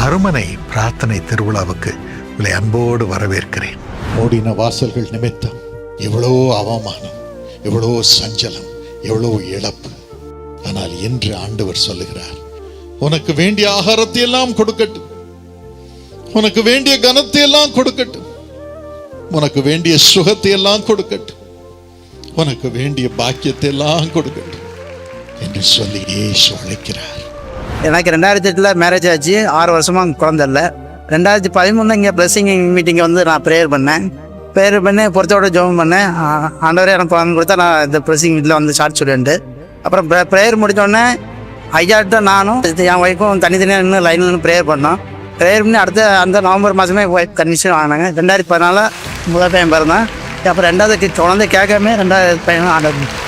அருமனை பிரார்த்தனை திருவிழாவுக்கு உங்களை அன்போடு வரவேற்கிறேன். மூடின வாசல்கள் நிமித்தம் எவ்வளோ அவமானம், எவ்வளோ சஞ்சலம், எவ்வளோ இழப்பு. ஆனால் இன்று ஆண்டவர் சொல்லுகிறார், உனக்கு வேண்டிய ஆகாரத்தை எல்லாம் கொடுக்கட்டும், உனக்கு வேண்டிய கனத்தை எல்லாம் கொடுக்கட்டும், உனக்கு வேண்டிய சுகத்தை எல்லாம் கொடுக்கட்டும், உனக்கு வேண்டிய பாக்கியத்தை எல்லாம் கொடுக்கட்டும் என்று சொல்லி இயேசு அழைக்கிறார். எனக்கு 2008 மேரேஜ் ஆச்சு. 6 வருஷமாக குழந்தை இல்லை. 2013 இங்கே பிளஸிங் மீட்டிங்கை வந்து நான் ப்ரேயர் பண்ணேன். ப்ரேயர் பண்ணி பொறுத்தோட ஜெபம் பண்ணேன். ஆண்டவரே எனக்கு குழந்தை கொடுத்தா நான் இந்த பிளஸிங் வீட்டில் வந்து சாட்சி சொல்லிட்டு அப்புறம் ப்ரேயர் முடித்தோடனே ஐயாட்ட நானும் என் ஒய்ஃபும் தனித்தனியாக நின்று லைனில் நின்று ப்ரேயர் பண்ணோம். ப்ரேயர் பண்ணி அந்த நவம்பர் மாதமே ஒய்ஃப் கன்விஷன் ஆனாங்க. 2014 முதல் பையன் பிறந்தேன். அப்புறம் 2வது குழந்தை கேட்காம 2வது பையன் ஆண்டவர்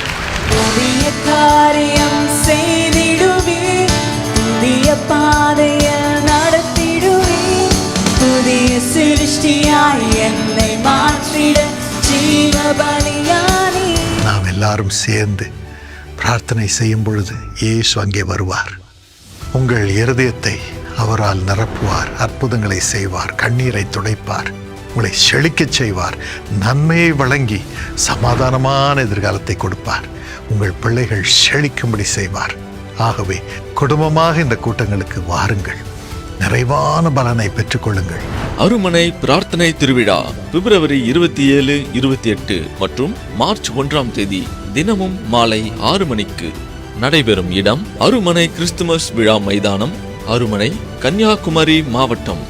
நாம் எல்லாரும் சேர்ந்து பிரார்த்தனை செய்யும் பொழுது இயேசு அங்கே வருவார். உங்கள் இருதயத்தை அவரால் நிரப்புவார், அற்புதங்களை செய்வார், கண்ணீரை துடைப்பார், உங்களை செழிக்கச் செய்வார், நன்மையை வழங்கி சமாதானமான எதிர்காலத்தை கொடுப்பார், உங்கள் பிள்ளைகள் செழிக்கும்படி செய்வார். ஆகவே குடும்பமாக இந்த கூட்டங்களுக்கு வாருங்கள், நிறைவான பலனை பெற்றுக்கொள்ளுங்கள். அருமனை பிரார்த்தனை திருவிழா பிப்ரவரி 27, 28 மற்றும் மார்ச் 1 தினமும் மாலை 6 மணிக்கு நடைபெறும் இடம் அருமனை கிறிஸ்துமஸ் விழா மைதானம், அருமனை, கன்னியாகுமரி மாவட்டம்.